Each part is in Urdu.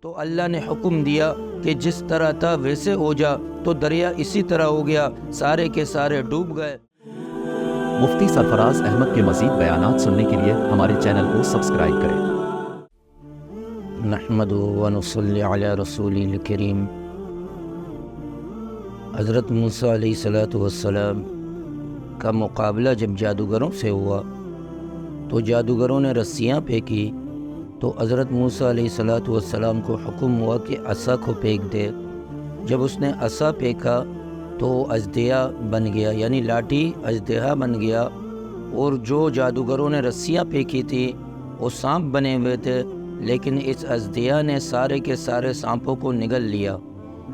تو اللہ نے حکم دیا کہ جس طرح تھا ویسے ہو جا، تو دریا اسی طرح ہو گیا، سارے کے سارے ڈوب گئے۔ مفتی سرفراز احمد کے مزید بیانات سننے کے لیے ہمارے چینل کو سبسکرائب کریں۔ نحمدہ و نصلی علی رسولہ الکریم۔ حضرت موسیٰ علیہ السلام کا مقابلہ جب جادوگروں سے ہوا تو جادوگروں نے رسیاں پھینکی، تو حضرت موسیٰ علیہ السلام کو حکم ہوا کہ عصا کو پھینک دے۔ جب اس نے عصا پھینکا تو اژدہا بن گیا، یعنی لاٹھی اژدہا بن گیا، اور جو جادوگروں نے رسیاں پھینکی تھی وہ سانپ بنے ہوئے تھے، لیکن اس اژدہا نے سارے کے سارے سانپوں کو نگل لیا۔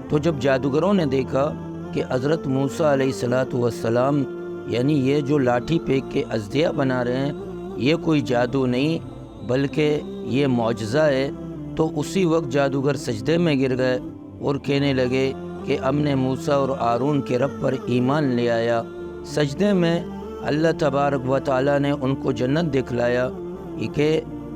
تو جب جادوگروں نے دیکھا کہ حضرت موسیٰ علیہ السلام یعنی یہ جو لاٹھی پھینک کے اژدہا بنا رہے ہیں یہ کوئی جادو نہیں بلکہ یہ معجزہ ہے، تو اسی وقت جادوگر سجدے میں گر گئے اور کہنے لگے کہ ہم نے موسیٰ اور ہارون کے رب پر ایمان لے آیا۔ سجدے میں اللہ تبارک و تعالیٰ نے ان کو جنت دکھلایا کہ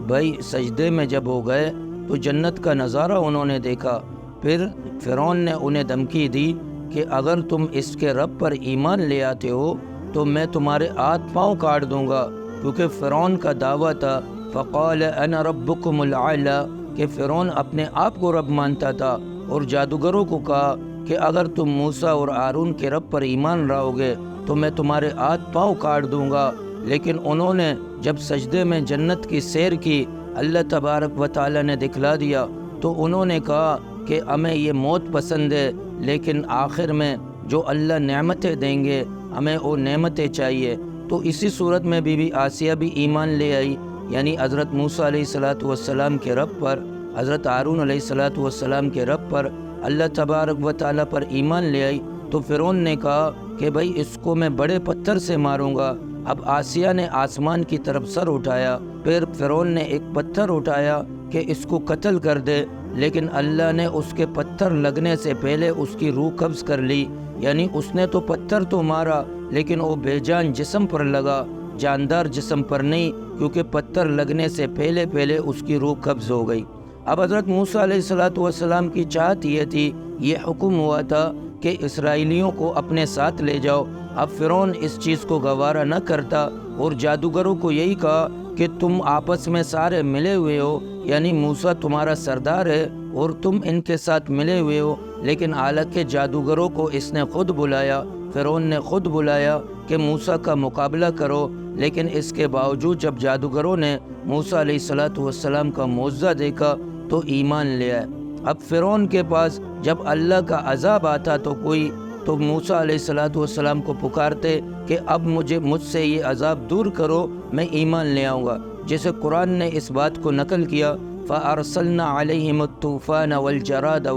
بھائی سجدے میں جب ہو گئے تو جنت کا نظارہ انہوں نے دیکھا۔ پھر فرعون نے انہیں دھمکی دی کہ اگر تم اس کے رب پر ایمان لے آتے ہو تو میں تمہارے ہاتھ پاؤں کاٹ دوں گا، کیونکہ فرعون کا دعویٰ تھا فقال انا ربکم الاعلی، کہ فرعون اپنے آپ کو رب مانتا تھا، اور جادوگروں کو کہا کہ اگر تم موسیٰ اور ہارون کے رب پر ایمان لاؤ گے تو میں تمہارے ہاتھ پاؤں کاٹ دوں گا۔ لیکن انہوں نے جب سجدے میں جنت کی سیر کی، اللہ تبارک و تعالیٰ نے دکھلا دیا، تو انہوں نے کہا کہ ہمیں یہ موت پسند ہے، لیکن آخر میں جو اللہ نعمتیں دیں گے ہمیں وہ نعمتیں چاہیے۔ تو اسی صورت میں بی بی آسیہ بھی ایمان لے آئی، یعنی حضرت موسیٰ علیہ السلام کے رب پر، حضرت ہارون علیہ السلام کے رب پر، اللہ تبارک و تعالیٰ پر ایمان لے آئی۔ تو فرعون نے کہا کہ بھائی اس کو میں بڑے پتھر سے ماروں گا۔ اب آسیہ نے آسمان کی طرف سر اٹھایا، پھر فرعون نے ایک پتھر اٹھایا کہ اس کو قتل کر دے، لیکن اللہ نے اس کے پتھر لگنے سے پہلے اس کی روح قبض کر لی، یعنی اس نے تو پتھر تو مارا لیکن وہ بے جان جسم پر لگا، جاندار جسم پر نہیں، کیونکہ پتھر لگنے سے پہلے اس کی روح قبض ہو گئی۔ اب حضرت موسیٰ علیہ السلام کی چاہت یہ تھی، یہ حکم ہوا تھا کہ اسرائیلیوں کو اپنے ساتھ لے جاؤ۔ اب فرعون اس چیز کو گوارا نہ کرتا، اور جادوگروں کو یہی کہا کہ تم آپس میں سارے ملے ہوئے ہو، یعنی موسیٰ تمہارا سردار ہے اور تم ان کے ساتھ ملے ہوئے ہو، لیکن حالانکہ جادوگروں کو اس نے خود بلایا، فرعون نے خود بلایا کہ موسیٰ کا مقابلہ کرو، لیکن اس کے باوجود جب جادوگروں نے موسیٰ علیہ السلام کا معجزہ دیکھا تو ایمان لے آئے۔ اب فرعون کے پاس جب اللہ کا عذاب آتا تو موسیٰ علیہ السلام کو پکارتے کہ اب مجھ سے یہ عذاب دور کرو، میں ایمان لے آؤں گا، جیسے قرآن نے اس بات کو نقل کیا فَأَرْسَلْنَا عَلَيْهِمُ الطُّوفَانَ وَالْجَرَادَ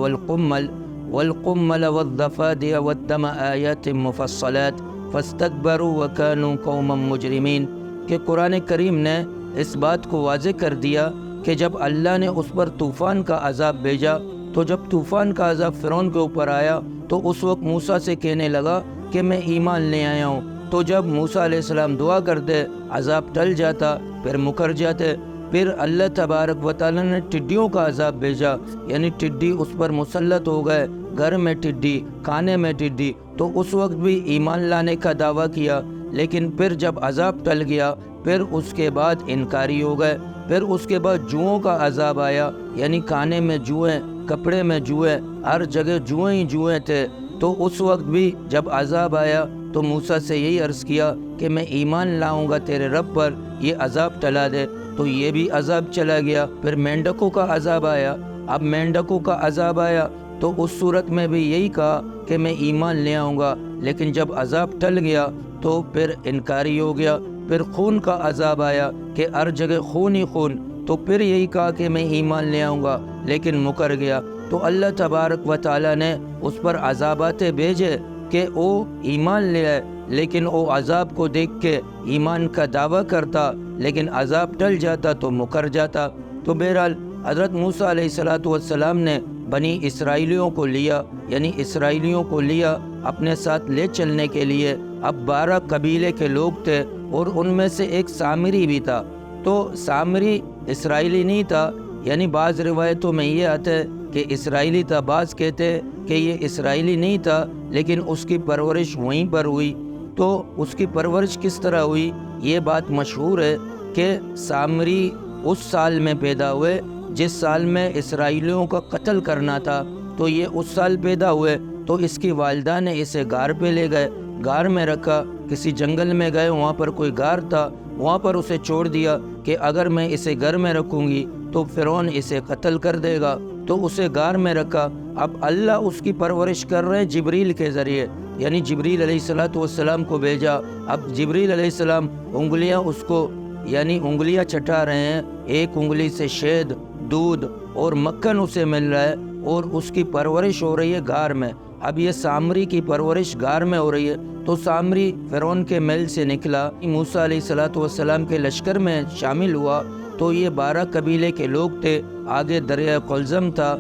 وَالْقُمَّلَ وَالضَّفَادِعَ وَالدَّمَ آيَاتٍ مُفَصَّلَاتٍ فَاسْتَكْبَرُوا وَكَانُوا قَوْمًا مُجْرِمِينَ، کہ قرآن کریم نے اس بات کو واضح کر دیا کہ جب اللہ نے اس پر طوفان کا عذاب بھیجا، تو جب طوفان کا عذاب فرعون کے اوپر آیا تو اس وقت موسیٰ سے کہنے لگا کہ میں ایمان لے آیا ہوں۔ تو جب موسیٰ علیہ السلام دعا کرتے عذاب ٹل جاتا، پھر مکر جاتے۔ پھر اللہ تبارک و تعالیٰ نے ٹڈیوں کا عذاب بھیجا، یعنی ٹڈی اس پر مسلط ہو گئے، گھر میں ٹڈی، کھانے میں ٹڈی، تو اس وقت بھی ایمان لانے کا دعویٰ کیا، لیکن پھر جب عذاب ٹل گیا پھر اس کے بعد انکاری ہو گئے۔ پھر اس کے بعد جوؤں کا عذاب آیا، یعنی کھانے میں جوئیں، کپڑے میں جوئیں، ہر جگہ جوئیں ہی جوئیں تھے۔ تو اس وقت بھی جب عذاب آیا تو موسیٰ سے یہی عرض کیا کہ میں ایمان لاؤں گا تیرے رب پر، یہ عذاب ٹلا دے، تو یہ بھی عذاب چلا گیا۔ پھر مینڈکوں کا عذاب آیا، اب مینڈکوں کا عذاب آیا تو اس صورت میں بھی یہی کہا کہ میں ایمان لے آؤں گا، لیکن جب عذاب ٹل گیا تو پھر انکاری ہو گیا۔ پھر خون کا عذاب آیا کہ ہر جگہ خون ہی خون، تو پھر یہی کہا کہ میں ایمان لے آؤں گا، لیکن مکر گیا۔ تو اللہ تبارک و تعالیٰ نے اس پر عذابات بھیجے کہ وہ ایمان لے آئے، لیکن وہ عذاب کو دیکھ کے ایمان کا دعویٰ کرتا، لیکن عذاب ٹل جاتا تو مکر جاتا۔ تو بہرحال حضرت موسیٰ علیہ السلام نے بنی اسرائیلیوں کو لیا، یعنی اسرائیلیوں کو لیا اپنے ساتھ لے چلنے کے لیے۔ اب 12 قبیلے کے لوگ تھے اور ان میں سے ایک سامری بھی تھا۔ تو سامری اسرائیلی نہیں تھا، یعنی بعض روایتوں میں یہ آتا ہے کہ اسرائیلی تھا، بعض کہتے ہیں کہ یہ اسرائیلی نہیں تھا لیکن اس کی پرورش وہیں پر ہوئی۔ تو اس کی پرورش کس طرح ہوئی؟ یہ بات مشہور ہے کہ سامری اس سال میں پیدا ہوئے جس سال میں اسرائیلیوں کا قتل کرنا تھا، تو یہ اس سال پیدا ہوئے۔ تو اس کی والدہ نے اسے غار پہ لے گئے، غار میں رکھا، کسی جنگل میں گئے، وہاں پر کوئی غار تھا، وہاں پر اسے چھوڑ دیا کہ اگر میں اسے گھر میں رکھوں گی تو فرعون اسے قتل کر دے گا، تو اسے غار میں رکھا۔ اب اللہ اس کی پرورش کر رہے ہیں جبریل کے ذریعے، یعنی جبریل علیہ السلام کو بھیجا۔ اب جبریل علیہ السلام انگلیاں اس کو یعنی انگلیاں چٹا رہے ہیں، ایک انگلی سے شہد، دودھ اور مکھن اسے مل رہا ہے، اور اس کی پرورش ہو رہی ہے غار میں۔ اب یہ سامری کی پرورش غار میں ہو رہی ہے، تو سامری فرعون کے محل سے نکلا، موسیٰ علیہ السلام کے لشکر میں شامل ہوا۔ تو یہ 12 قبیلے کے لوگ تھے، آگے دریا قلزم تھا،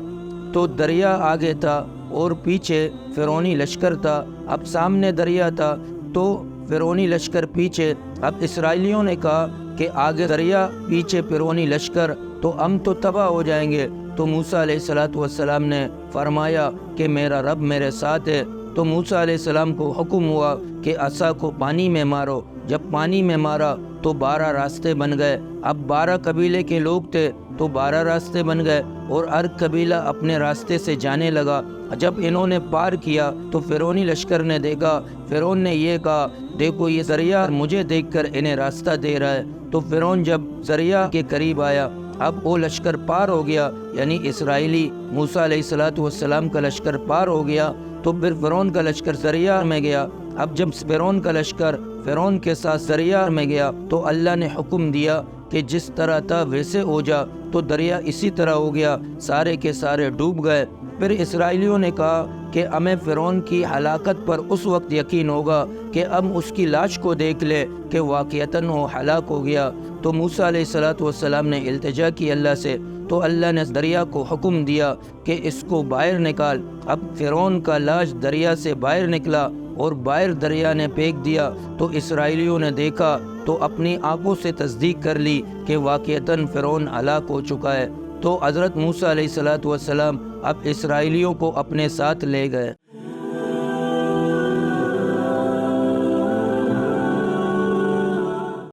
تو دریا آگے تھا اور پیچھے فرعونی لشکر تھا۔ اب سامنے دریا تھا تو فرعونی لشکر پیچھے۔ اب اسرائیلیوں نے کہا کہ آگے دریا پیچھے فرعونی لشکر، تو ہم تو تباہ ہو جائیں گے۔ تو موسیٰ علیہ السلام نے فرمایا کہ میرا رب میرے ساتھ ہے۔ تو موسیٰ علیہ السلام کو حکم ہوا کہ عصا کو پانی میں مارو۔ جب پانی میں مارا تو 12 راستے بن گئے۔ اب 12 قبیلے کے لوگ تھے تو 12 راستے بن گئے، اور ہر قبیلہ اپنے راستے سے جانے لگا۔ جب انہوں نے پار کیا تو فرعونی لشکر نے دیکھا، فرعون نے یہ کہا دیکھو یہ دریا مجھے دیکھ کر انہیں راستہ دے رہا ہے۔ تو فرعون جب دریا کے قریب آیا، اب وہ لشکر پار ہو گیا، یعنی اسرائیلی موسیٰ علیہ السلام کا لشکر پار ہو گیا، تو پھر فرعون کا لشکر دریا میں گیا۔ اب جب فرعون کا لشکر فرعون کے ساتھ دریا میں گیا تو اللہ نے حکم دیا کہ جس طرح تھا ویسے ہو جا، تو دریا اسی طرح ہو گیا، سارے کے سارے ڈوب گئے۔ پھر اسرائیلیوں نے کہا کہ ہمیں فرعون کی ہلاکت پر اس وقت یقین ہوگا کہ ہم اس کی لاش کو دیکھ لے کہ واقعتاً وہ ہلاک ہو گیا۔ تو موسیٰ علیہ السلام نے التجا کی اللہ سے، تو اللہ نے دریا کو حکم دیا کہ اس کو باہر نکال۔ اب فرعون کا لاش دریا سے باہر نکلا اور باہر دریا نے پھینک دیا۔ تو اسرائیلیوں نے دیکھا تو اپنی آنکھوں سے تصدیق کر لی کہ واقعتاً فرعون ہلاک ہو چکا ہے۔ تو حضرت موسیٰ علیہ السلام اب اسرائیلیوں کو اپنے ساتھ لے گئے۔